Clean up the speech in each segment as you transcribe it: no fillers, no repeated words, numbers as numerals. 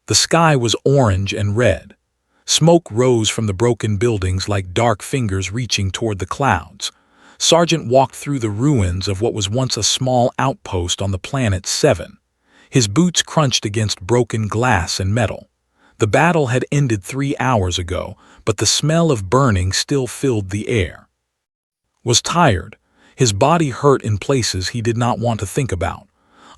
The sky was orange and red. Smoke rose from the broken buildings like dark fingers reaching toward the clouds. Sargent walked through the ruins of what was once a small outpost on the planet 7. His boots crunched against broken glass and metal. The battle had ended 3 hours ago, but the smell of burning still filled the air. Was tired. His body hurt in places he did not want to think about.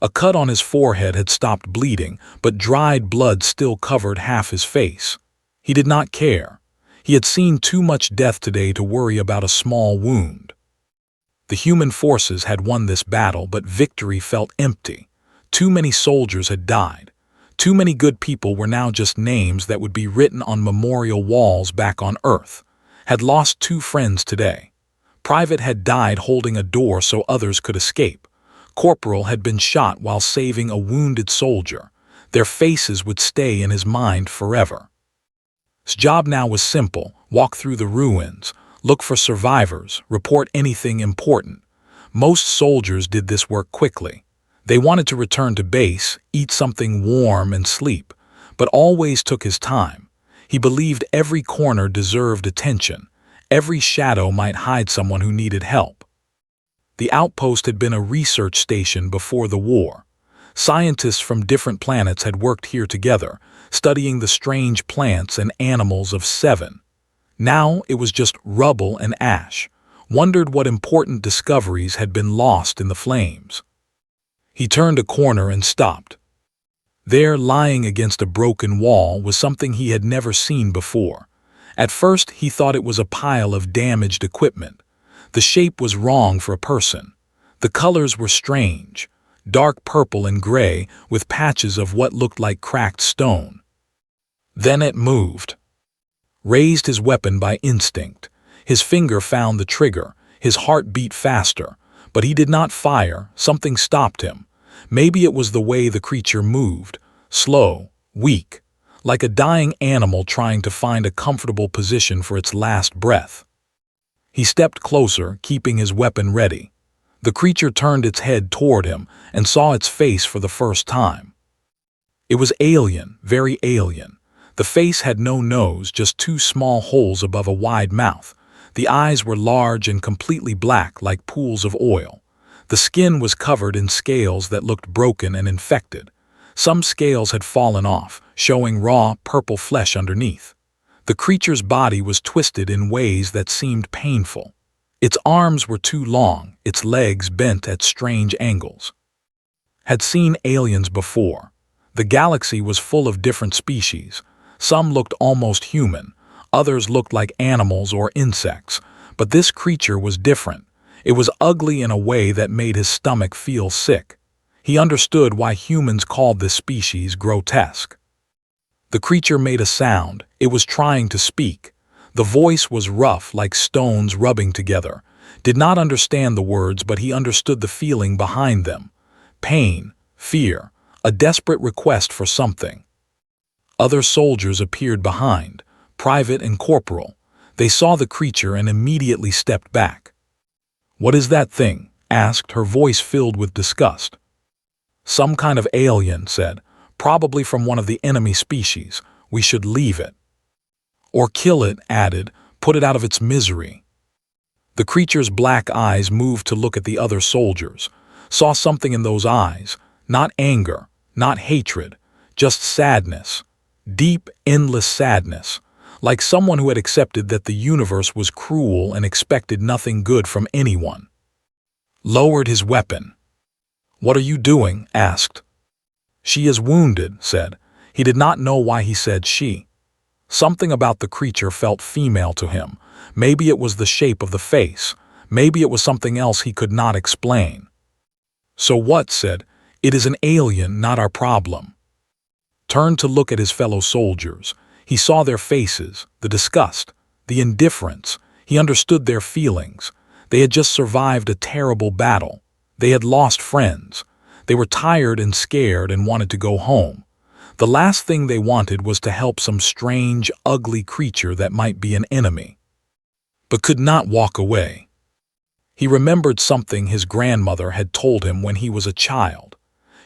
A cut on his forehead had stopped bleeding, but dried blood still covered half his face. He did not care. He had seen too much death today to worry about a small wound. The human forces had won this battle, but victory felt empty. Too many soldiers had died. Too many good people were now just names that would be written on memorial walls back on Earth. Had lost 2 friends today. Private had died holding a door so others could escape. Corporal had been shot while saving a wounded soldier. Their faces would stay in his mind forever. His job now was simple: walk through the ruins, look for survivors, report anything important. Most soldiers did this work quickly. They wanted to return to base, eat something warm and sleep, but always took his time. He believed every corner deserved attention. Every shadow might hide someone who needed help. The outpost had been a research station before the war. Scientists from different planets had worked here together, studying the strange plants and animals of 7. Now it was just rubble and ash. Wondered what important discoveries had been lost in the flames. He turned a corner and stopped. There, lying against a broken wall, was something he had never seen before. At first, he thought it was a pile of damaged equipment. The shape was wrong for a person. The colors were strange, dark purple and gray with patches of what looked like cracked stone. Then it moved. Raised his weapon by instinct. His finger found the trigger. His heart beat faster. But he did not fire. Something stopped him. Maybe it was the way the creature moved. Slow, weak, like a dying animal trying to find a comfortable position for its last breath. He stepped closer, keeping his weapon ready. The creature turned its head toward him and saw its face for the first time. It was alien, very alien. The face had no nose, just 2 small holes above a wide mouth. The eyes were large and completely black, like pools of oil. The skin was covered in scales that looked broken and infected. Some scales had fallen off, showing raw, purple flesh underneath. The creature's body was twisted in ways that seemed painful. Its arms were too long, its legs bent at strange angles. Had seen aliens before. The galaxy was full of different species. Some looked almost human, others looked like animals or insects, but this creature was different. It was ugly in a way that made his stomach feel sick. He understood why humans called this species grotesque. The creature made a sound. It was trying to speak. The voice was rough, like stones rubbing together. Did not understand the words, but he understood the feeling behind them. Pain, fear, a desperate request for something. Other soldiers appeared behind, private and corporal. They saw the creature and immediately stepped back. "What is that thing?" asked, her voice filled with disgust. "Some kind of alien," said. "Probably from one of the enemy species. We should leave it." "Or kill it," added. "Put it out of its misery." The creature's black eyes moved to look at the other soldiers. Saw something in those eyes. Not anger, not hatred, just sadness. Deep, endless sadness. Like someone who had accepted that the universe was cruel and expected nothing good from anyone. Lowered his weapon. "What are you doing?" asked. "She is wounded," said. He did not know why he said she. Something about the creature felt female to him. Maybe it was the shape of the face. Maybe it was something else he could not explain. "So what?" said. "It is an alien, not our problem." Turned to look at his fellow soldiers. He saw their faces, the disgust, the indifference. He understood their feelings. They had just survived a terrible battle. They had lost friends. They were tired and scared and wanted to go home. The last thing they wanted was to help some strange, ugly creature that might be an enemy, but could not walk away. He remembered something his grandmother had told him when he was a child.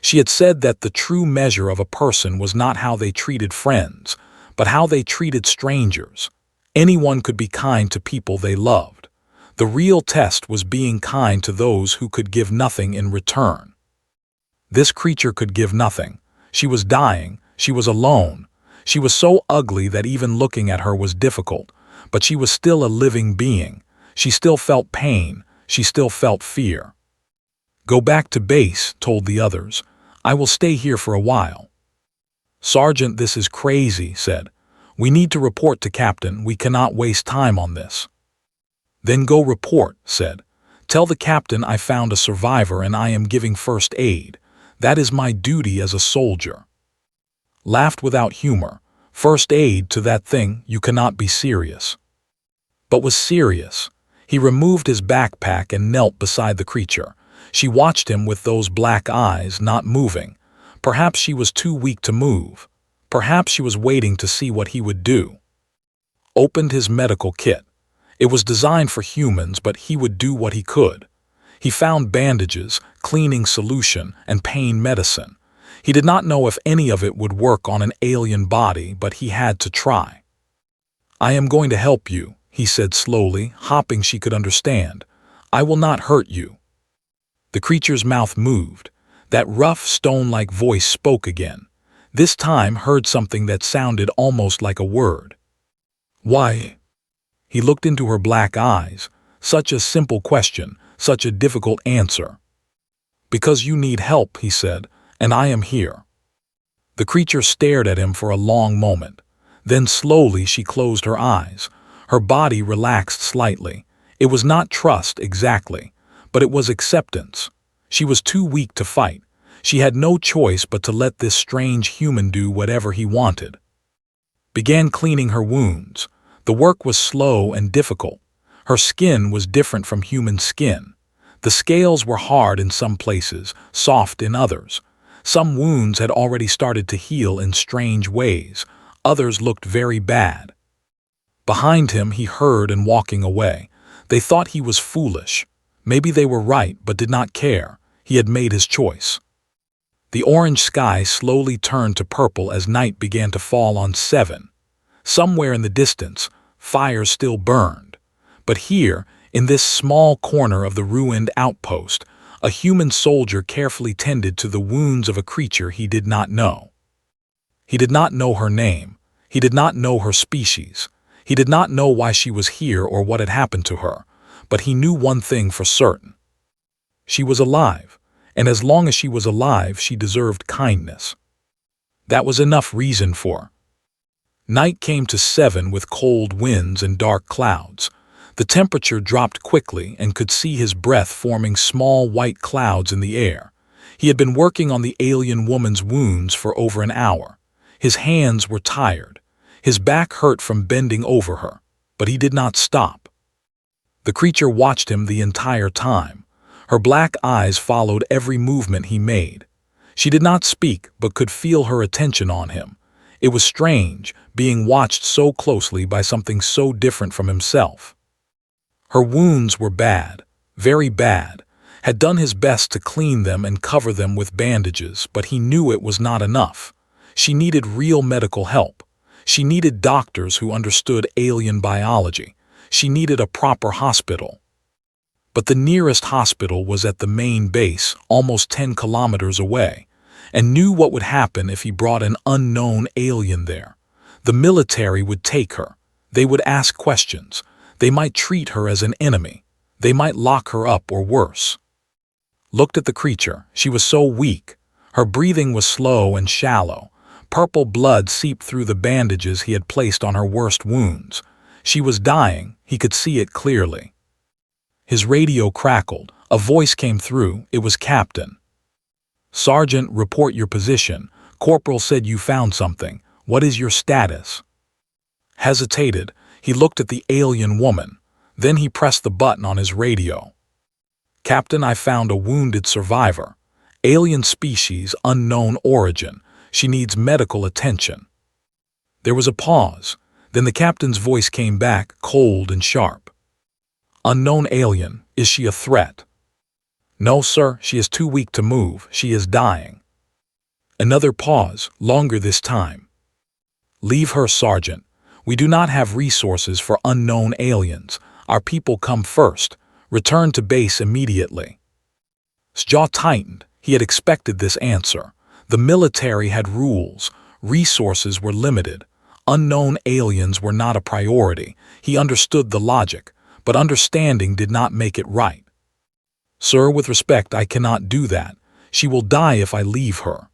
She had said that the true measure of a person was not how they treated friends, but how they treated strangers. Anyone could be kind to people they loved. The real test was being kind to those who could give nothing in return. This creature could give nothing. She was dying. She was alone. She was so ugly that even looking at her was difficult, but she was still a living being. She still felt pain. She still felt fear. "Go back to base," told the others. "I will stay here for a while." "Sergeant, this is crazy," said. "We need to report to Captain. We cannot waste time on this." "Then go report," said. "Tell the Captain I found a survivor and I am giving first aid. That is my duty as a soldier." Laughed without humor. First aid to that thing, you cannot be serious. But was serious. He removed his backpack and knelt beside the creature. She watched him with those black eyes, not moving. Perhaps she was too weak to move. Perhaps she was waiting to see what he would do. Opened his medical kit. It was designed for humans, but he would do what he could. He found bandages, cleaning solution, and pain medicine. He did not know if any of it would work on an alien body, but he had to try. "I am going to help you," he said slowly, hoping she could understand. "I will not hurt you." The creature's mouth moved. That rough, stone-like voice spoke again. This time heard something that sounded almost like a word. "Why?" He looked into her black eyes. Such a simple question, such a difficult answer. "Because you need help," he said, "and I am here." The creature stared at him for a long moment. Then slowly she closed her eyes. Her body relaxed slightly. It was not trust exactly, but it was acceptance. She was too weak to fight. She had no choice but to let this strange human do whatever he wanted. Began cleaning her wounds. The work was slow and difficult. Her skin was different from human skin. The scales were hard in some places, soft in others. Some wounds had already started to heal in strange ways. Others looked very bad. Behind him he heard and walking away. They thought he was foolish. Maybe they were right, but did not care. He had made his choice. The orange sky slowly turned to purple as night began to fall on 7. Somewhere in the distance, fires still burned. But here, in this small corner of the ruined outpost, a human soldier carefully tended to the wounds of a creature he did not know. He did not know her name. He did not know her species. He did not know why she was here or what had happened to her. But he knew one thing for certain. She was alive, and as long as she was alive, she deserved kindness. That was enough reason for. Night came to 7 with cold winds and dark clouds. The temperature dropped quickly and could see his breath forming small white clouds in the air. He had been working on the alien woman's wounds for over an hour. His hands were tired. His back hurt from bending over her, but he did not stop. The creature watched him the entire time. Her black eyes followed every movement he made. She did not speak, but could feel her attention on him. It was strange, being watched so closely by something so different from himself. Her wounds were bad, very bad. Had done his best to clean them and cover them with bandages, but he knew it was not enough. She needed real medical help. She needed doctors who understood alien biology. She needed a proper hospital. But the nearest hospital was at the main base, almost 10 kilometers away, and knew what would happen if he brought an unknown alien there. The military would take her. They would ask questions. They might treat her as an enemy. They might lock her up or worse. Looked at the creature. She was so weak. Her breathing was slow and shallow. Purple blood seeped through the bandages he had placed on her worst wounds. She was dying. He could see it clearly. His radio crackled. A voice came through. It was Captain. "Sergeant, report your position. Corporal said you found something. What is your status?" Hesitated. He looked at the alien woman. Then he pressed the button on his radio. "Captain, I found a wounded survivor. Alien species, unknown origin. She needs medical attention." There was a pause. Then the captain's voice came back, cold and sharp. "Unknown alien, is she a threat?" "No, sir, she is too weak to move. She is dying." Another pause, longer this time. Leave her, Sergeant. We do not have resources for unknown aliens. Our people come first. Return to base immediately. His jaw tightened. He had expected this answer. The military had rules. Resources were limited. Unknown aliens were not a priority. He understood the logic, but understanding did not make it right. Sir, with respect, I cannot do that. She will die if I leave her.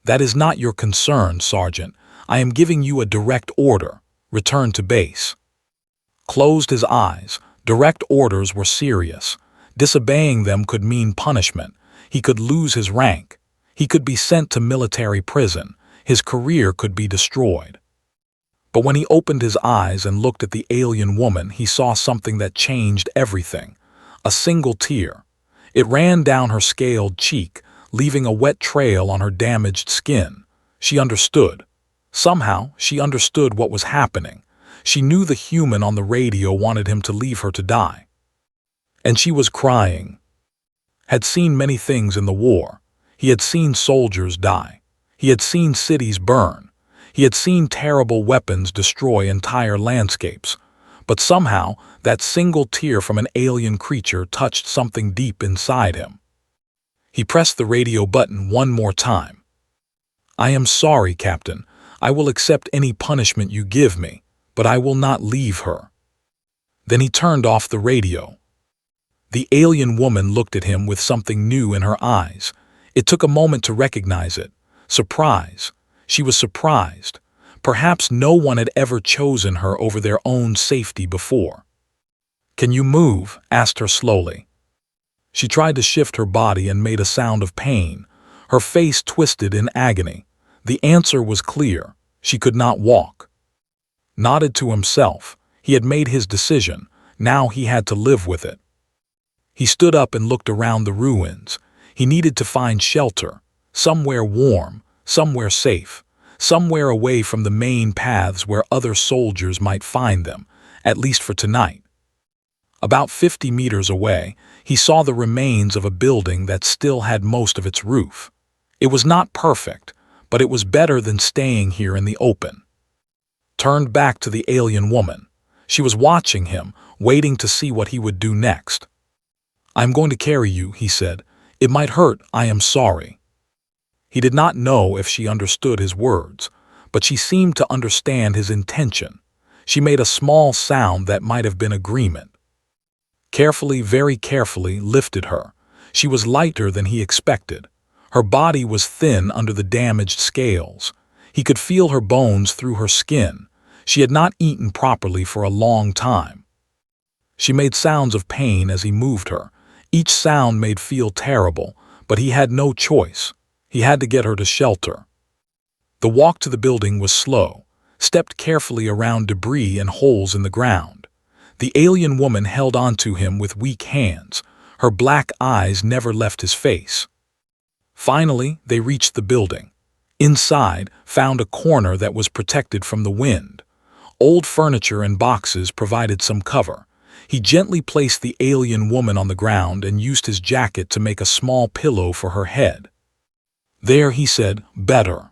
That is not your concern, Sergeant. I am giving you a direct order. Return to base. Closed his eyes. Direct orders were serious. Disobeying them could mean punishment. He could lose his rank. He could be sent to military prison. His career could be destroyed. But when he opened his eyes and looked at the alien woman, he saw something that changed everything. A single tear. It ran down her scaled cheek, leaving a wet trail on her damaged skin. She understood. Somehow, she understood what was happening. She knew the human on the radio wanted him to leave her to die. And she was crying. Had seen many things in the war. He had seen soldiers die. He had seen cities burn. He had seen terrible weapons destroy entire landscapes. But somehow, that single tear from an alien creature touched something deep inside him. He pressed the radio button one more time. I am sorry, Captain. I will accept any punishment you give me, but I will not leave her. Then he turned off the radio. The alien woman looked at him with something new in her eyes. It took a moment to recognize it. Surprise. She was surprised. Perhaps no one had ever chosen her over their own safety before. Can you move? Asked her slowly. She tried to shift her body and made a sound of pain. Her face twisted in agony. The answer was clear. She could not walk. Nodded to himself. He had made his decision. Now he had to live with it. He stood up and looked around the ruins. He needed to find shelter. Somewhere warm. Somewhere safe. Somewhere away from the main paths where other soldiers might find them, at least for tonight. About 50 meters away, he saw the remains of a building that still had most of its roof. It was not perfect, but it was better than staying here in the open. Turned back to the alien woman. She was watching him, waiting to see what he would do next. I'm going to carry you, he said. It might hurt, I am sorry. He did not know if she understood his words, but she seemed to understand his intention. She made a small sound that might have been agreement. Carefully, very carefully, lifted her. She was lighter than he expected. Her body was thin under the damaged scales. He could feel her bones through her skin. She had not eaten properly for a long time. She made sounds of pain as he moved her. Each sound made feel terrible, but he had no choice. He had to get her to shelter. The walk to the building was slow, stepped carefully around debris and holes in the ground. The alien woman held onto him with weak hands. Her black eyes never left his face. Finally, they reached the building. Inside, found a corner that was protected from the wind. Old furniture and boxes provided some cover. He gently placed the alien woman on the ground and used his jacket to make a small pillow for her head. There, he said, better.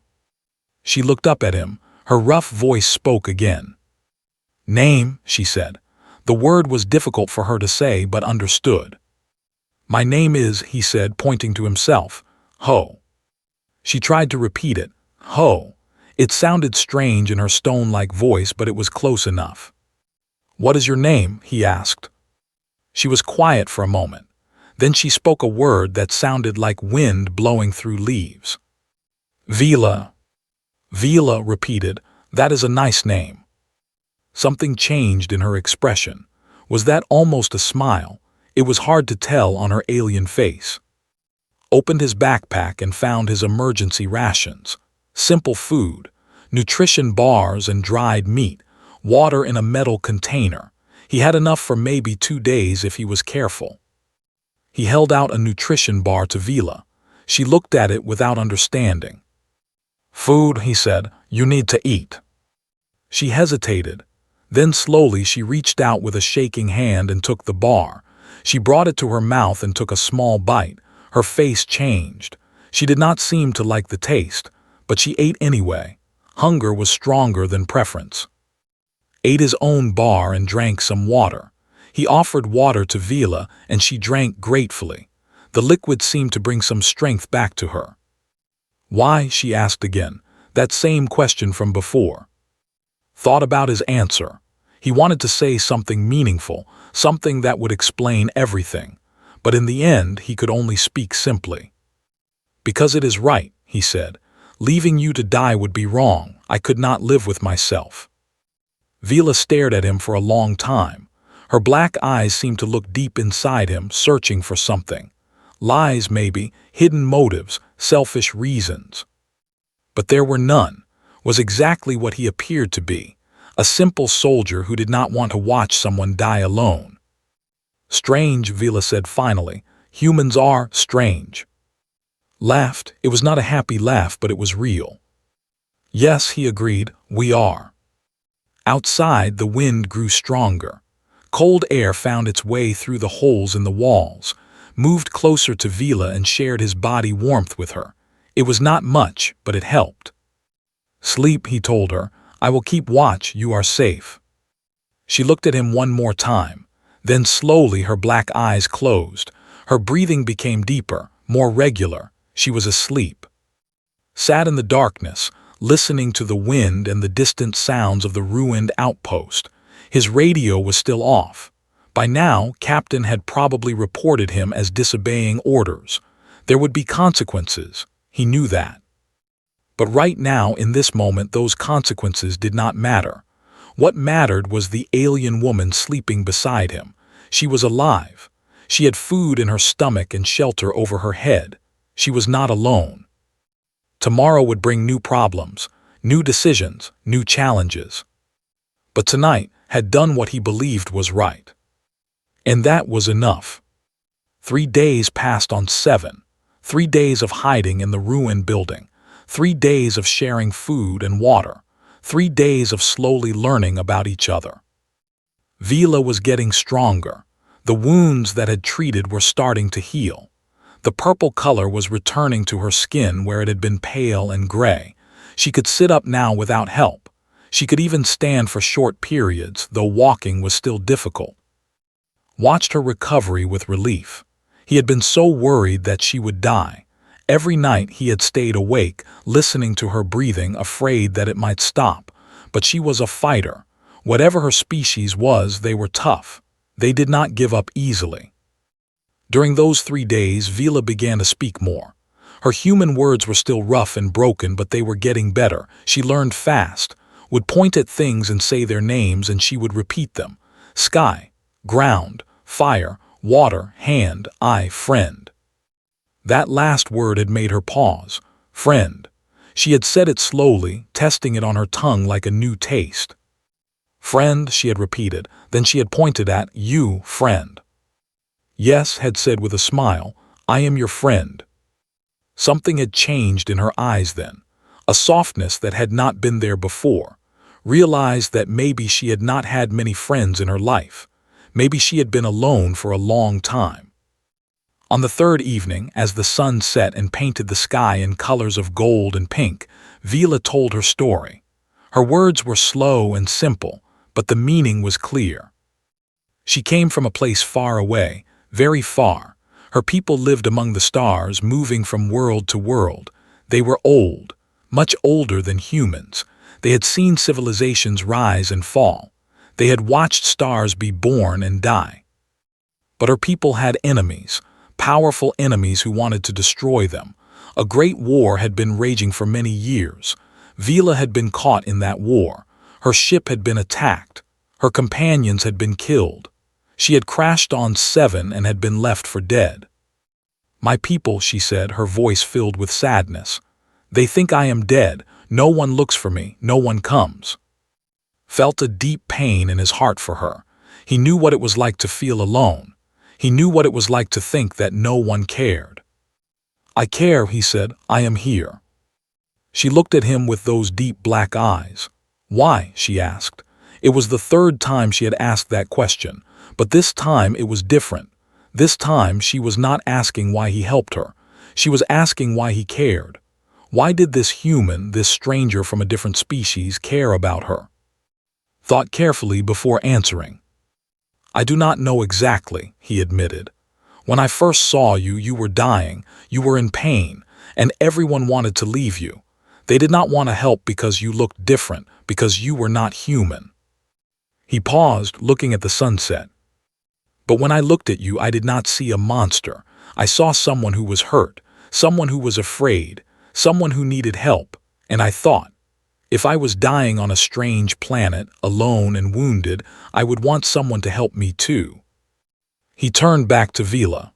She looked up at him. Her rough voice spoke again. Name, she said. The word was difficult for her to say, but understood. My name is, he said, pointing to himself, Ho. She tried to repeat it, Ho. It sounded strange in her stone-like voice, but it was close enough. What is your name? He asked. She was quiet for a moment. Then she spoke a word that sounded like wind blowing through leaves. Vila. Vila repeated, that is a nice name. Something changed in her expression. Was that almost a smile? It was hard to tell on her alien face. Opened his backpack and found his emergency rations. Simple food, nutrition bars and dried meat, water in a metal container. He had enough for maybe 2 days if he was careful. He held out a nutrition bar to Vila. She looked at it without understanding. Food, he said, you need to eat. She hesitated. Then slowly she reached out with a shaking hand and took the bar. She brought it to her mouth and took a small bite. Her face changed. She did not seem to like the taste, but she ate anyway. Hunger was stronger than preference. Ate his own bar and drank some water. He offered water to Vila, and she drank gratefully. The liquid seemed to bring some strength back to her. Why? She asked again, that same question from before. Thought about his answer. He wanted to say something meaningful, something that would explain everything, but in the end he could only speak simply. Because it is right, he said. Leaving you to die would be wrong. I could not live with myself. Vila stared at him for a long time. Her black eyes seemed to look deep inside him, searching for something. Lies, maybe, hidden motives, selfish reasons. But there were none. Was exactly what he appeared to be. A simple soldier who did not want to watch someone die alone. Strange, Vila said finally. Humans are strange. Laughed. It was not a happy laugh, but it was real. Yes, he agreed, we are. Outside, the wind grew stronger. Cold air found its way through the holes in the walls, moved closer to Vila and shared his body warmth with her. It was not much, but it helped. Sleep, he told her. I will keep watch, you are safe. She looked at him one more time. Then slowly her black eyes closed. Her breathing became deeper, more regular. She was asleep. Sat in the darkness, listening to the wind and the distant sounds of the ruined outpost. His radio was still off. By now, Captain had probably reported him as disobeying orders. There would be consequences. He knew that. But right now, in this moment, those consequences did not matter. What mattered was the alien woman sleeping beside him. She was alive. She had food in her stomach and shelter over her head. She was not alone. Tomorrow would bring new problems, new decisions, new challenges. But tonight had done what he believed was right. And that was enough. 3 days passed on 7. 3 days of hiding in the ruined building. 3 days of sharing food and water. 3 days of slowly learning about each other. Vila was getting stronger. The wounds that had treated were starting to heal. The purple color was returning to her skin where it had been pale and gray. She could sit up now without help. She could even stand for short periods, though walking was still difficult. Watched her recovery with relief. He had been so worried that she would die. Every night he had stayed awake, listening to her breathing, afraid that it might stop. But she was a fighter. Whatever her species was, they were tough. They did not give up easily. During those 3 days, Vila began to speak more. Her human words were still rough and broken, but they were getting better. She learned fast, would point at things and say their names, and she would repeat them. Sky, ground, fire, water, hand, eye, friend. That last word had made her pause. Friend. She had said it slowly, testing it on her tongue like a new taste. Friend, she had repeated. Then she had pointed at, you, friend. Yes, had said with a smile, I am your friend. Something had changed in her eyes then. A softness that had not been there before. Realized that maybe she had not had many friends in her life. Maybe she had been alone for a long time. On the 3rd evening, as the sun set and painted the sky in colors of gold and pink, Vila told her story. Her words were slow and simple, but the meaning was clear. She came from a place far away, very far. Her people lived among the stars, moving from world to world. They were old, much older than humans. They had seen civilizations rise and fall. They had watched stars be born and die. But her people had enemies. Powerful enemies who wanted to destroy them. A great war had been raging for many years. Vila had been caught in that war. Her ship had been attacked. Her companions had been killed. She had crashed on 7 and had been left for dead. My people, she said, her voice filled with sadness. They think I am dead. No one looks for me. No one comes. Felt a deep pain in his heart for her. He knew what it was like to feel alone. He knew what it was like to think that no one cared. I care, he said. I am here. She looked at him with those deep black eyes. Why? She asked. It was the 3rd time she had asked that question, but this time it was different. This time she was not asking why he helped her. She was asking why he cared. Why did this human, this stranger from a different species, care about her? Thought carefully before answering. I do not know exactly, he admitted. When I first saw you, you were dying, you were in pain, and everyone wanted to leave you. They did not want to help because you looked different, because you were not human. He paused, looking at the sunset. But when I looked at you, I did not see a monster. I saw someone who was hurt, someone who was afraid, someone who needed help, and I thought, if I was dying on a strange planet, alone and wounded, I would want someone to help me too. He turned back to Vila.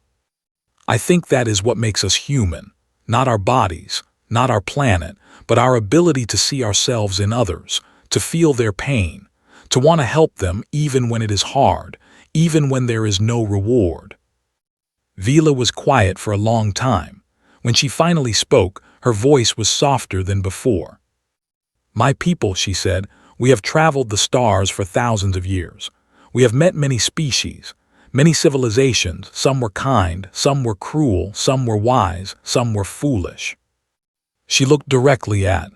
I think that is what makes us human, not our bodies, not our planet, but our ability to see ourselves in others, to feel their pain, to want to help them even when it is hard, even when there is no reward. Vila was quiet for a long time. When she finally spoke, her voice was softer than before. My people, she said, we have traveled the stars for thousands of years. We have met many species, many civilizations. Some were kind, some were cruel, some were wise, some were foolish. She looked directly at.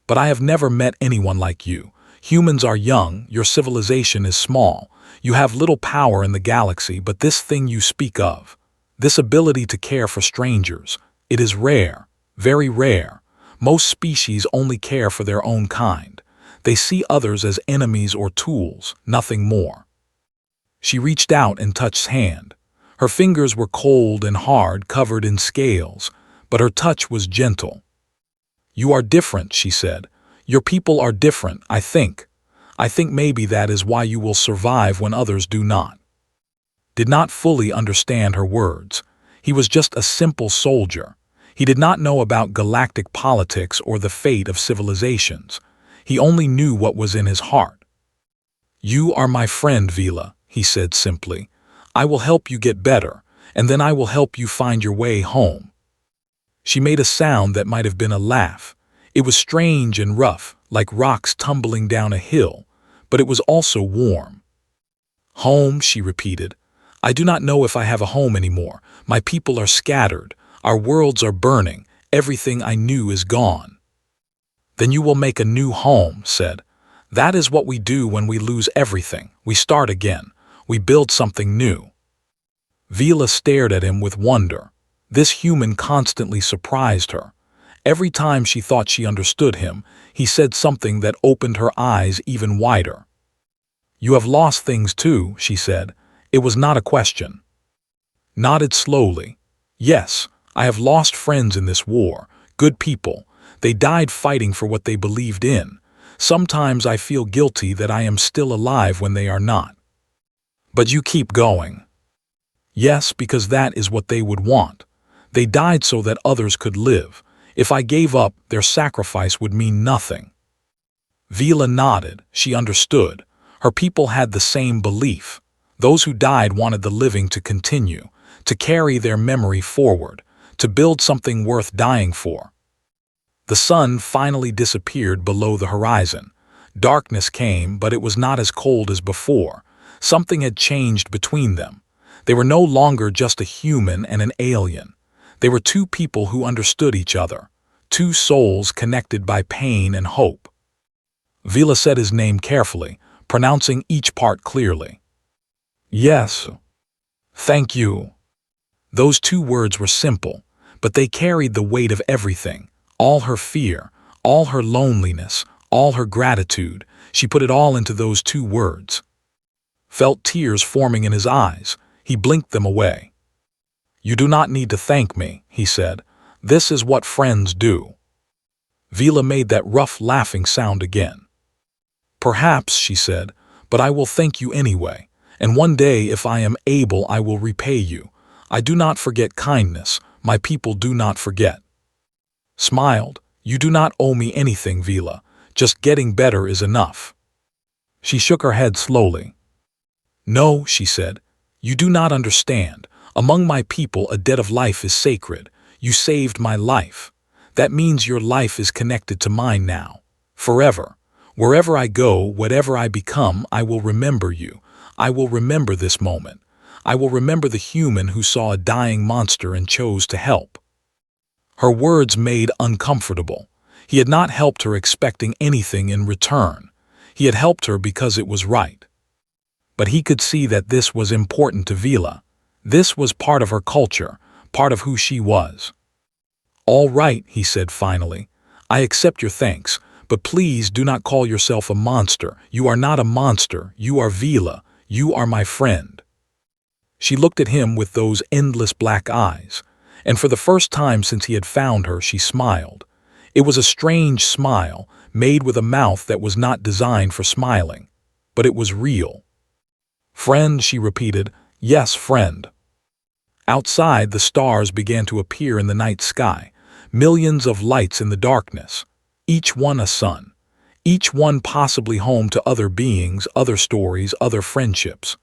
But I have never met anyone like you. Humans are young, your civilization is small. You have little power in the galaxy, but this thing you speak of, this ability to care for strangers, it is rare, very rare. Most species only care for their own kind. They see others as enemies or tools, nothing more. She reached out and touched his hand. Her fingers were cold and hard, covered in scales, but her touch was gentle. You are different, she said. Your people are different, I think. I think maybe that is why you will survive when others do not. Did not fully understand her words. He was just a simple soldier. He did not know about galactic politics or the fate of civilizations. He only knew what was in his heart. You are my friend, Vila, he said simply. I will help you get better, and then I will help you find your way home. She made a sound that might have been a laugh. It was strange and rough, like rocks tumbling down a hill, but it was also warm. Home, she repeated. I do not know if I have a home anymore. My people are scattered. Our worlds are burning. Everything I knew is gone. Then you will make a new home, said. That is what we do when we lose everything. We start again. We build something new. Vila stared at him with wonder. This human constantly surprised her. Every time she thought she understood him, he said something that opened her eyes even wider. You have lost things too, she said. It was not a question. Nodded slowly. Yes, I have lost friends in this war, good people. They died fighting for what they believed in. Sometimes I feel guilty that I am still alive when they are not. But you keep going. Yes, because that is what they would want. They died so that others could live. If I gave up, their sacrifice would mean nothing. Vila nodded. She understood. Her people had the same belief. Those who died wanted the living to continue, to carry their memory forward, to build something worth dying for. The sun finally disappeared below the horizon. Darkness came, but it was not as cold as before. Something had changed between them. They were no longer just a human and an alien. They were two people who understood each other, two souls connected by pain and hope. Vila said his name carefully, pronouncing each part clearly. Yes. Thank you. Those two words were simple, but they carried the weight of everything, all her fear, all her loneliness, all her gratitude. She put it all into those two words. Felt tears forming in his eyes. He blinked them away. You do not need to thank me, he said. This is what friends do. Vila made that rough laughing sound again. Perhaps, she said, but I will thank you anyway, and one day if I am able I will repay you. I do not forget kindness, my people do not forget. Smiled, you do not owe me anything, Vila, just getting better is enough. She shook her head slowly. No, she said, you do not understand. Among my people a debt of life is sacred. You saved my life. That means your life is connected to mine now. Forever. Wherever I go, whatever I become, I will remember you. I will remember this moment. I will remember the human who saw a dying monster and chose to help. Her words made uncomfortable. He had not helped her expecting anything in return. He had helped her because it was right. But he could see that this was important to Vila. This was part of her culture, part of who she was. "All right," he said finally. "I accept your thanks, but please do not call yourself a monster. You are not a monster. You are Vila. You are my friend." She looked at him with those endless black eyes, and for the first time since he had found her, she smiled. It was a strange smile, made with a mouth that was not designed for smiling, but it was real. "Friend," she repeated. "Yes, friend." Outside, the stars began to appear in the night sky, millions of lights in the darkness, each one a sun, each one possibly home to other beings, other stories, other friendships.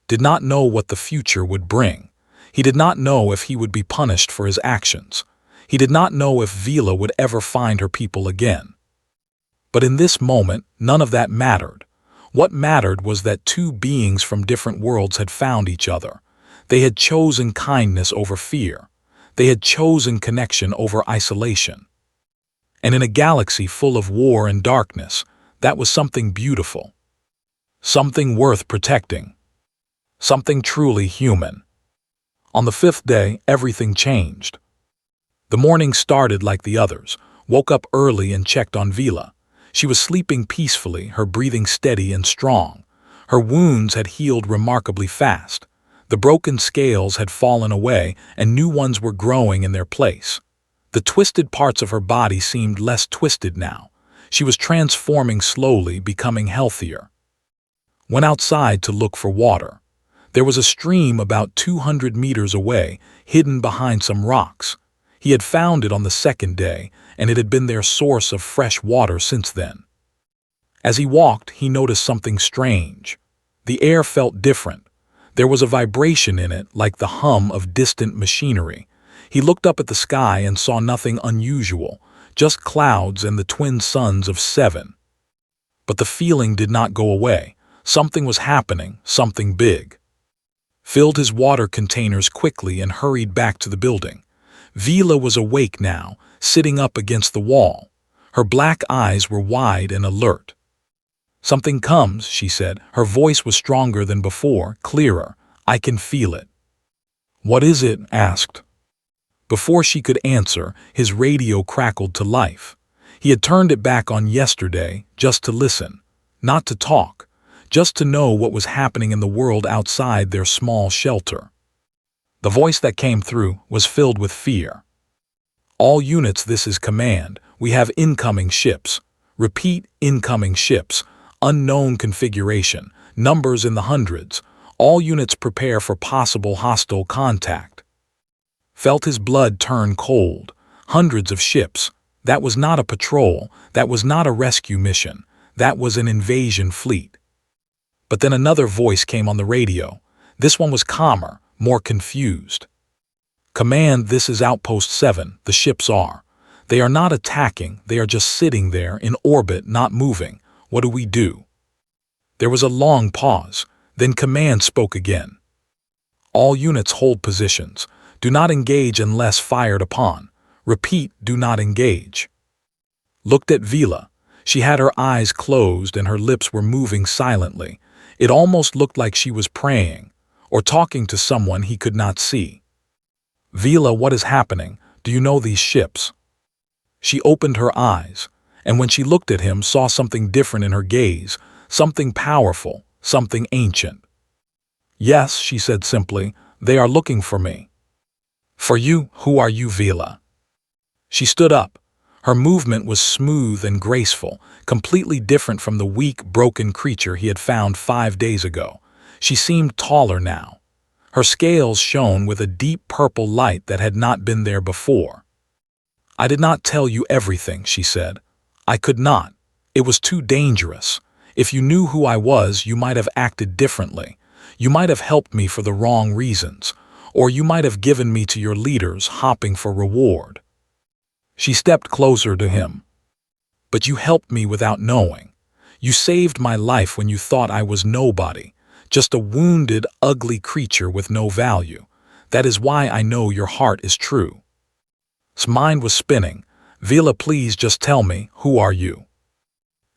Did not know what the future would bring. He did not know if he would be punished for his actions. He did not know if Vila would ever find her people again. But in this moment, none of that mattered. What mattered was that two beings from different worlds had found each other. They had chosen kindness over fear. They had chosen connection over isolation. And in a galaxy full of war and darkness, that was something beautiful. Something worth protecting. Something truly human. On the fifth day, everything changed. The morning started like the others. Woke up early and checked on Vila. She was sleeping peacefully, her breathing steady and strong. Her wounds had healed remarkably fast. The broken scales had fallen away and new ones were growing in their place. The twisted parts of her body seemed less twisted now. She was transforming slowly, becoming healthier. Went outside to look for water. There was a stream about 200 meters away, hidden behind some rocks. He had found it on the second day, and it had been their source of fresh water since then. As he walked, he noticed something strange. The air felt different. There was a vibration in it, like the hum of distant machinery. He looked up at the sky and saw nothing unusual, just clouds and the twin suns of 7. But the feeling did not go away. Something was happening, something big. Filled his water containers quickly and hurried back to the building. Vila was awake now, sitting up against the wall. Her black eyes were wide and alert. "Something comes," she said. Her voice was stronger than before, clearer. "I can feel it." "What is it?" asked. Before she could answer, his radio crackled to life. He had turned it back on yesterday, just to listen, not to talk, just to know what was happening in the world outside their small shelter. The voice that came through was filled with fear. "All units, this is command. We have incoming ships. Repeat, incoming ships. Unknown configuration. Numbers in the hundreds. All units prepare for possible hostile contact." Felt his blood turn cold. Hundreds of ships. That was not a patrol. That was not a rescue mission. That was an invasion fleet. But then another voice came on the radio. This one was calmer, more confused. "Command, this is Outpost 7. The ships are. They are not attacking. They are just sitting there in orbit, not moving. What do we do?" There was a long pause. Then Command spoke again. "All units hold positions. Do not engage unless fired upon. Repeat, do not engage." Looked at Vila. She had her eyes closed and her lips were moving silently. It almost looked like she was praying, or talking to someone he could not see. "Vila, what is happening? Do you know these ships?" She opened her eyes, and when she looked at him, saw something different in her gaze, something powerful, something ancient. "Yes," she said simply, "they are looking for me." "For you? Who are you, Vila?" She stood up. Her movement was smooth and graceful, completely different from the weak, broken creature he had found 5 days ago. She seemed taller now. Her scales shone with a deep purple light that had not been there before. "I did not tell you everything," she said. "I could not. It was too dangerous. If you knew who I was, you might have acted differently. You might have helped me for the wrong reasons, or you might have given me to your leaders, hopping for reward." She stepped closer to him. "But you helped me without knowing. You saved my life when you thought I was nobody, just a wounded, ugly creature with no value. That is why I know your heart is true." His mind was spinning. "Vila, please just tell me, who are you?"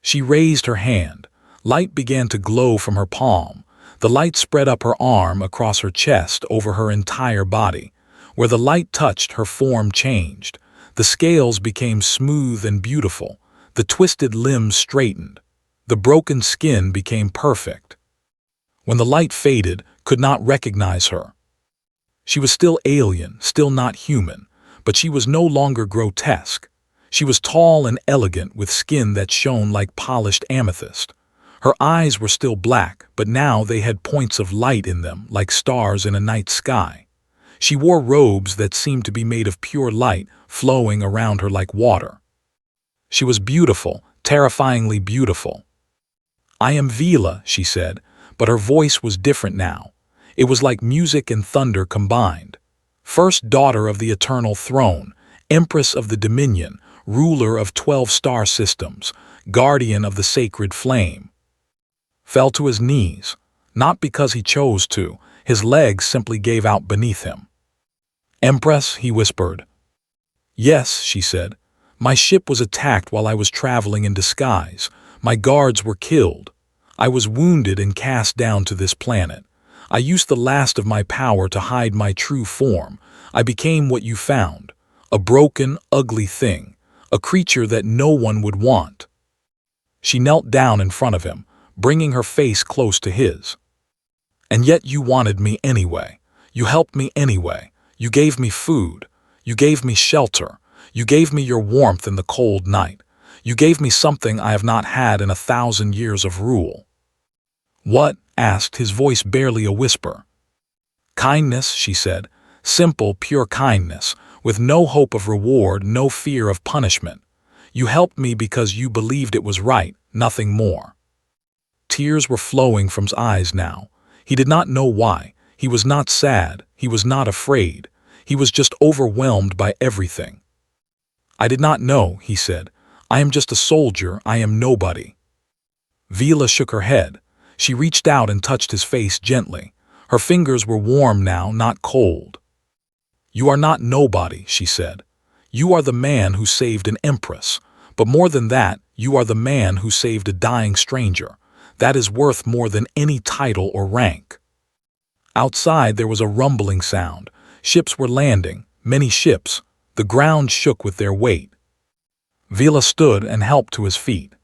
She raised her hand. Light began to glow from her palm. The light spread up her arm, across her chest, over her entire body. Where the light touched, her form changed. The scales became smooth and beautiful. The twisted limbs straightened. The broken skin became perfect. When the light faded, could not recognize her. She was still alien, still not human, but she was no longer grotesque. She was tall and elegant, with skin that shone like polished amethyst. Her eyes were still black, but now they had points of light in them, like stars in a night sky. She wore robes that seemed to be made of pure light, flowing around her like water. She was beautiful, terrifyingly beautiful. "I am Vila," she said, but her voice was different now. It was like music and thunder combined. "First daughter of the eternal throne, empress of the dominion, ruler of 12 star systems, guardian of the sacred flame." Fell to his knees, not because he chose to. His legs simply gave out beneath him. "Empress," he whispered. "Yes," she said. "My ship was attacked while I was traveling in disguise. My guards were killed. I was wounded and cast down to this planet. I used the last of my power to hide my true form. I became what you found, a broken, ugly thing, a creature that no one would want." She knelt down in front of him, bringing her face close to his. "And yet you wanted me anyway. You helped me anyway. You gave me food. You gave me shelter. You gave me your warmth in the cold night. You gave me something I have not had in 1,000 years of rule." "What?" asked, his voice barely a whisper. "Kindness," she said. "Simple, pure kindness, with no hope of reward, no fear of punishment. You helped me because you believed it was right, nothing more." Tears were flowing from his eyes now. He did not know why. He was not sad. He was not afraid. He was just overwhelmed by everything. "I did not know," he said. "I am just a soldier. I am nobody." Vila shook her head. She reached out and touched his face gently. Her fingers were warm now, not cold. "You are not nobody," she said. "You are the man who saved an empress. But more than that, you are the man who saved a dying stranger. That is worth more than any title or rank." Outside there was a rumbling sound. Ships were landing, many ships. The ground shook with their weight. Vila stood and helped to his feet.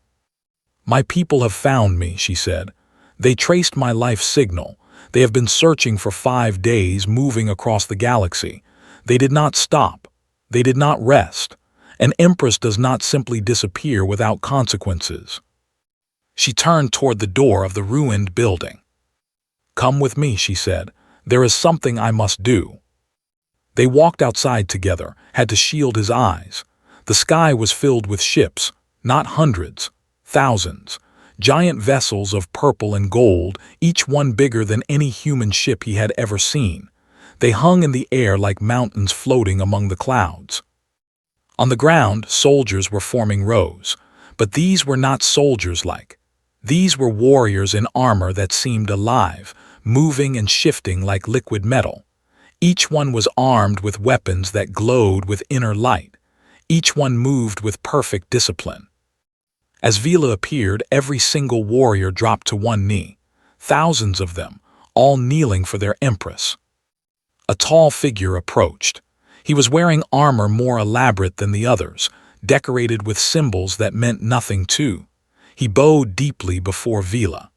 "My people have found me," she said. "They traced my life signal. They have been searching for 5 days, moving across the galaxy. They did not stop. They did not rest. An empress does not simply disappear without consequences." She turned toward the door of the ruined building. "Come with me," she said. "There is something I must do." They walked outside together, had to shield his eyes. The sky was filled with ships, not hundreds, thousands. Giant vessels of purple and gold, each one bigger than any human ship he had ever seen. They hung in the air like mountains floating among the clouds. On the ground, soldiers were forming rows. But these were not soldiers-like. These were warriors in armor that seemed alive, moving and shifting like liquid metal. Each one was armed with weapons that glowed with inner light. Each one moved with perfect discipline. As Vila appeared, every single warrior dropped to one knee. Thousands of them, all kneeling for their empress. A tall figure approached. He was wearing armor more elaborate than the others, decorated with symbols that meant nothing too. He bowed deeply before Vila.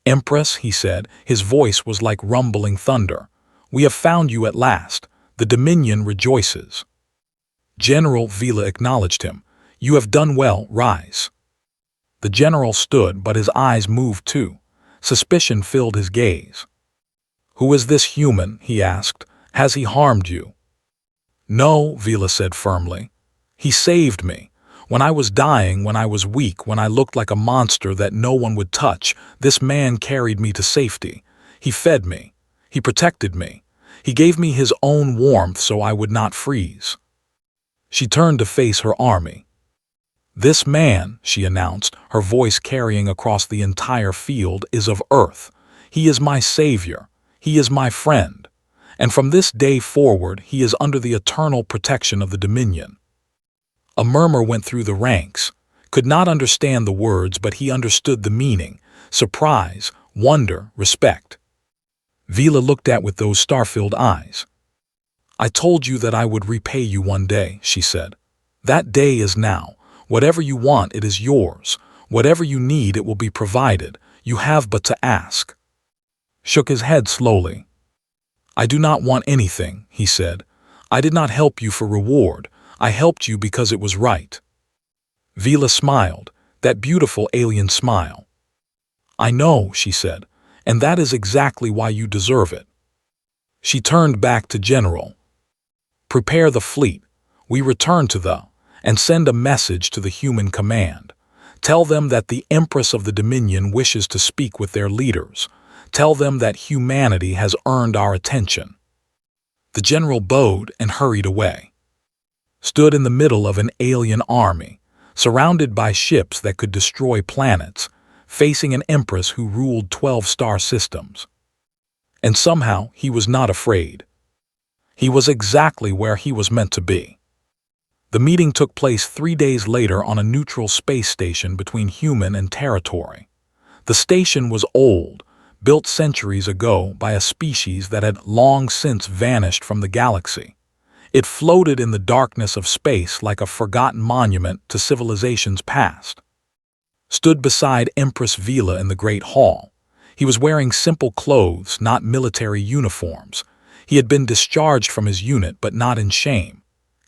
"Empress," he said, his voice was like rumbling thunder. "We have found you at last. The Dominion rejoices." "General," Vila acknowledged him. "You have done well, rise." The general stood, but his eyes moved too. Suspicion filled his gaze. "Who is this human?" he asked. "Has he harmed you?" "No," Vila said firmly. "He saved me. When I was dying, when I was weak, when I looked like a monster that no one would touch, this man carried me to safety. He fed me. He protected me. He gave me his own warmth so I would not freeze." She turned to face her army. "This man," she announced, her voice carrying across the entire field, "is of Earth. He is my savior. He is my friend. and from this day forward he is under the eternal protection of the Dominion." A murmur went through the ranks, could not understand the words, but he understood the meaning: surprise, wonder, respect. Vila looked at with those star-filled eyes. "I told you that I would repay you one day," she said. "That day is now. Whatever you want, it is yours. Whatever you need, it will be provided. You have but to ask." Shook his head slowly. "I do not want anything," he said. "I did not help you for reward. I helped you because it was right." Vila smiled, that beautiful alien smile. "I know," she said, "and that is exactly why you deserve it." She turned back to General. "Prepare the fleet. We return to the, and send a message to the human command. Tell them that the Empress of the Dominion wishes to speak with their leaders. Tell them that humanity has earned our attention." The general bowed and hurried away. Stood in the middle of an alien army, surrounded by ships that could destroy planets, facing an empress who ruled 12 star systems. And somehow he was not afraid. He was exactly where he was meant to be. The meeting took place 3 days later on a neutral space station between human and territory. The station was old, built centuries ago by a species that had long since vanished from the galaxy. It floated in the darkness of space like a forgotten monument to civilizations past. Stood beside Empress Vila in the Great Hall. He was wearing simple clothes, not military uniforms. He had been discharged from his unit, but not in shame.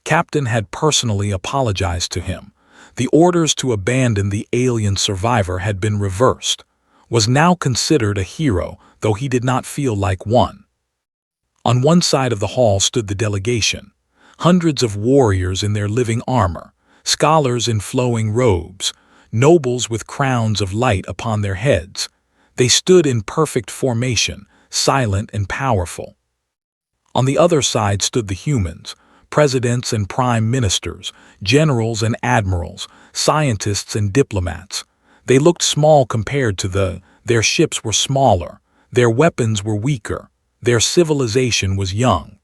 Captain had personally apologized to him. The orders to abandon the alien survivor had been reversed. Was now considered a hero, though he did not feel like one. On one side of the hall stood the delegation. Hundreds of warriors in their living armor, scholars in flowing robes, nobles with crowns of light upon their heads. They stood in perfect formation, silent and powerful. On the other side stood the humans, presidents and prime ministers, generals and admirals, scientists and diplomats. They looked small compared to their ships were smaller, their weapons were weaker, their civilization was young.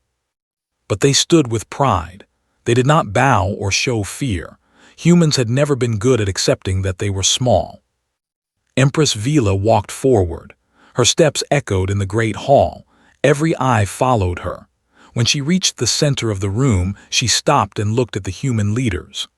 But they stood with pride. They did not bow or show fear. Humans had never been good at accepting that they were small. Empress Vila walked forward. Her steps echoed in the great hall. Every eye followed her. When she reached the center of the room, she stopped and looked at the human leaders.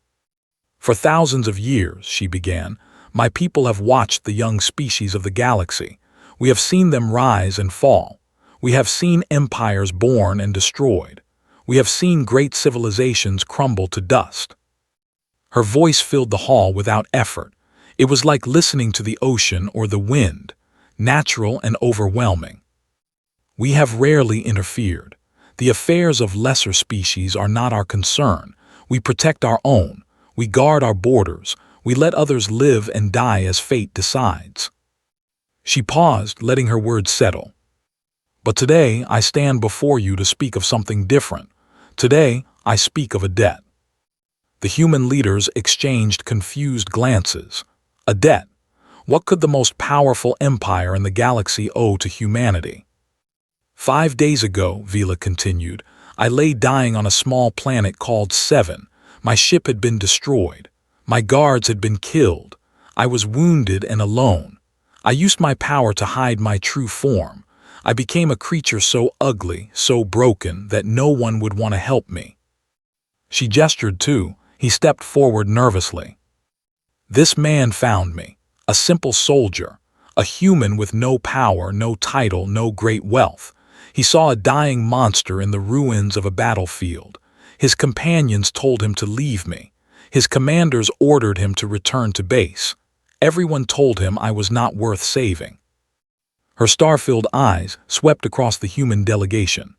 "For thousands of years," she began, "my people have watched the young species of the galaxy. We have seen them rise and fall. We have seen empires born and destroyed. We have seen great civilizations crumble to dust." Her voice filled the hall without effort. It was like listening to the ocean or the wind, natural and overwhelming. "We have rarely interfered. The affairs of lesser species are not our concern. We protect our own. We guard our borders. We let others live and die as fate decides." She paused, letting her words settle. "But today I stand before you to speak of something different. Today I speak of a debt." The human leaders exchanged confused glances. A debt? What could the most powerful empire in the galaxy owe to humanity? "5 days ago," Vila continued, "I lay dying on a small planet called Seven. My ship had been destroyed. My guards had been killed. I was wounded and alone. I used my power to hide my true form. I became a creature so ugly, so broken, that no one would want to help me." She gestured too. He stepped forward nervously. "This man found me, a simple soldier, a human with no power, no title, no great wealth. He saw a dying monster in the ruins of a battlefield. His companions told him to leave me. His commanders ordered him to return to base. Everyone told him I was not worth saving." Her star-filled eyes swept across the human delegation.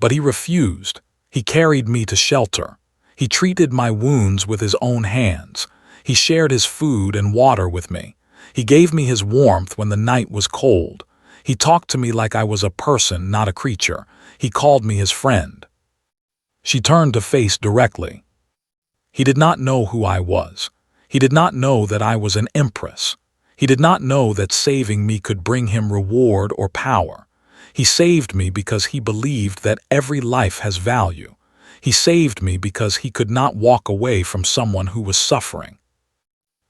"But he refused. He carried me to shelter. He treated my wounds with his own hands. He shared his food and water with me. He gave me his warmth when the night was cold. He talked to me like I was a person, not a creature. He called me his friend." She turned to face directly. "He did not know who I was. He did not know that I was an empress. He did not know that saving me could bring him reward or power. He saved me because he believed that every life has value. He saved me because he could not walk away from someone who was suffering.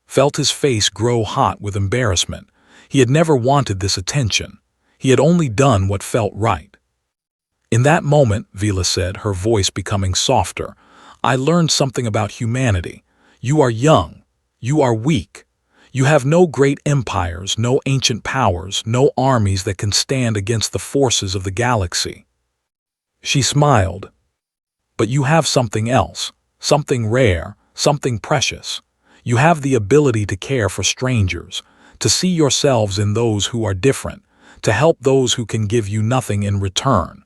Felt his face grow hot with embarrassment. He had never wanted this attention. He had only done what felt right. In that moment, Vila said, her voice becoming softer, I learned something about humanity. You are young. You are weak. You have no great empires, no ancient powers, no armies that can stand against the forces of the galaxy. She smiled. But you have something else, something rare, something precious. You have the ability to care for strangers, to see yourselves in those who are different, to help those who can give you nothing in return.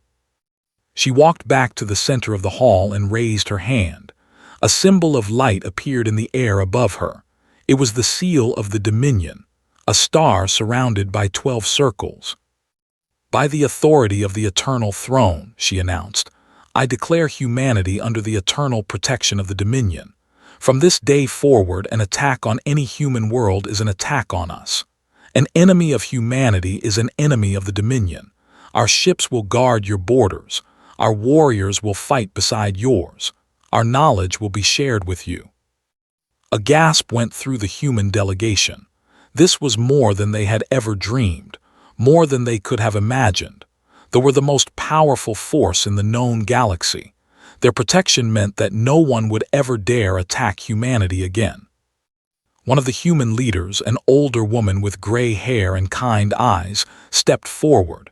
She walked back to the center of the hall and raised her hand. A symbol of light appeared in the air above her. It was the seal of the Dominion, a star surrounded by 12 circles. By the authority of the eternal throne, she announced, I declare humanity under the eternal protection of the Dominion. From this day forward, an attack on any human world is an attack on us. An enemy of humanity is an enemy of the Dominion. Our ships will guard your borders. Our warriors will fight beside yours. Our knowledge will be shared with you. A gasp went through the human delegation. This was more than they had ever dreamed, more than they could have imagined. They were the most powerful force in the known galaxy. Their protection meant that no one would ever dare attack humanity again. One of the human leaders, an older woman with gray hair and kind eyes, stepped forward.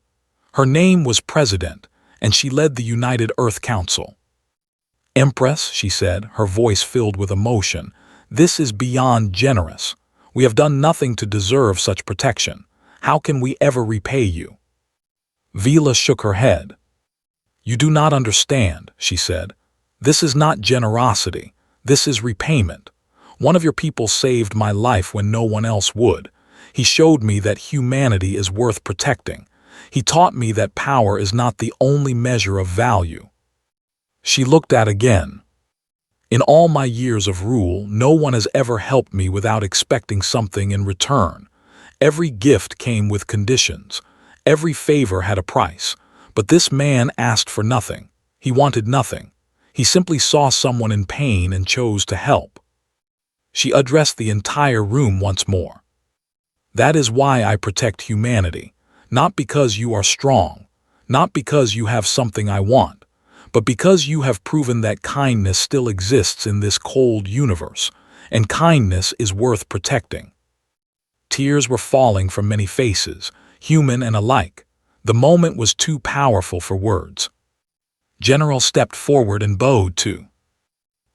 Her name was President, and she led the United Earth Council. Empress, she said, her voice filled with emotion, this is beyond generous. We have done nothing to deserve such protection. How can we ever repay you? Vila shook her head. You do not understand, she said. This is not generosity. This is repayment. One of your people saved my life when no one else would. He showed me that humanity is worth protecting. He taught me that power is not the only measure of value. She looked at again. In all my years of rule, no one has ever helped me without expecting something in return. Every gift came with conditions. Every favor had a price. But this man asked for nothing. He wanted nothing. He simply saw someone in pain and chose to help. She addressed the entire room once more. That is why I protect humanity. Not because you are strong. Not because you have something I want. But because you have proven that kindness still exists in this cold universe, and kindness is worth protecting. Tears were falling from many faces, human and alike. The moment was too powerful for words. General stepped forward and bowed to.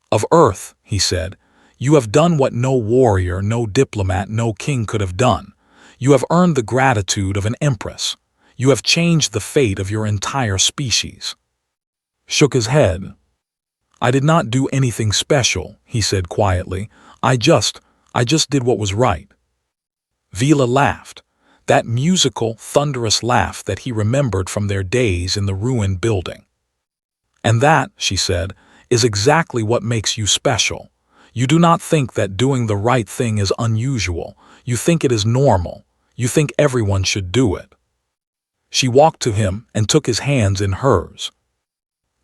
Of Earth, he said, you have done what no warrior, no diplomat, no king could have done. You have earned the gratitude of an empress. You have changed the fate of your entire species. Shook his head. I did not do anything special, he said quietly. I just did what was right. Vila laughed, that musical, thunderous laugh that he remembered from their days in the ruined building. And that, she said, is exactly what makes you special. You do not think that doing the right thing is unusual. You think it is normal. You think everyone should do it. She walked to him and took his hands in hers.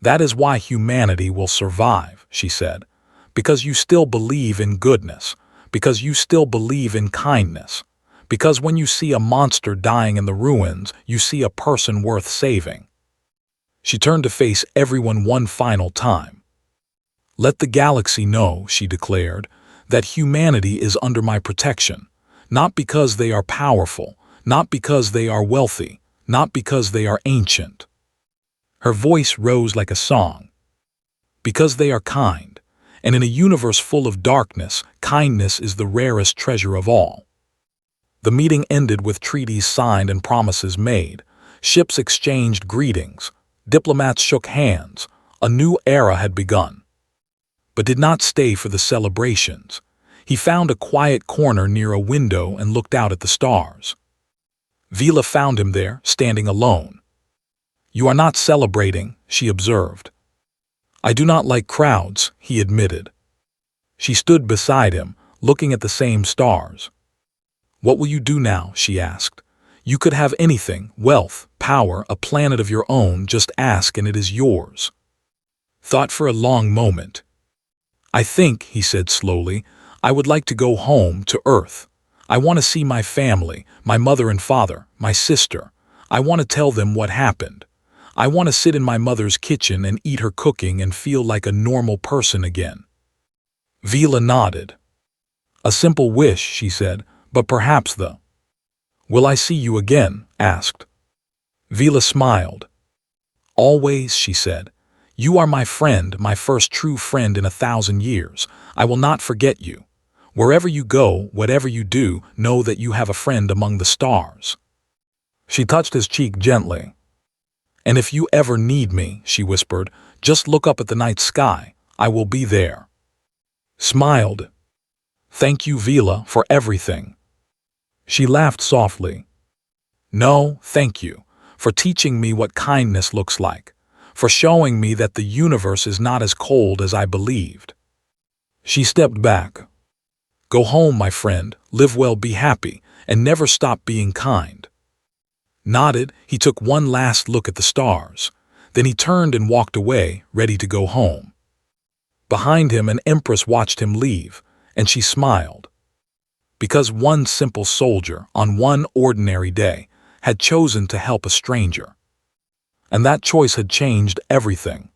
That is why humanity will survive, she said, because you still believe in goodness, because you still believe in kindness, because when you see a monster dying in the ruins, you see a person worth saving. She turned to face everyone one final time. Let the galaxy know, she declared, that humanity is under my protection, not because they are powerful, not because they are wealthy, not because they are ancient. Her voice rose like a song. Because they are kind, and in a universe full of darkness, kindness is the rarest treasure of all. The meeting ended with treaties signed and promises made. Ships exchanged greetings. Diplomats shook hands. A new era had begun. But did not stay for the celebrations. He found a quiet corner near a window and looked out at the stars. Vila found him there, standing alone. You are not celebrating, she observed. I do not like crowds, he admitted. She stood beside him, looking at the same stars. What will you do now, she asked. You could have anything, wealth, power, a planet of your own, just ask and it is yours. Thought for a long moment. I think, he said slowly, I would like to go home to Earth. I want to see my family, my mother and father, my sister. I want to tell them what happened. I want to sit in my mother's kitchen and eat her cooking and feel like a normal person again. Vila nodded. A simple wish, she said, but perhaps the... Will I see you again? Asked. Vila smiled. Always, she said. You are my friend, my first true friend in 1,000 years. I will not forget you. Wherever you go, whatever you do, know that you have a friend among the stars. She touched his cheek gently. And if you ever need me, she whispered, just look up at the night sky. I will be there. Smiled. Thank you, Vila, for everything. She laughed softly. No, thank you, for teaching me what kindness looks like, for showing me that the universe is not as cold as I believed. She stepped back. Go home, my friend, live well, be happy, and never stop being kind. Nodded, he took one last look at the stars. Then he turned and walked away, ready to go home. Behind him, an empress watched him leave, and she smiled. Because one simple soldier, on one ordinary day, had chosen to help a stranger. And that choice had changed everything.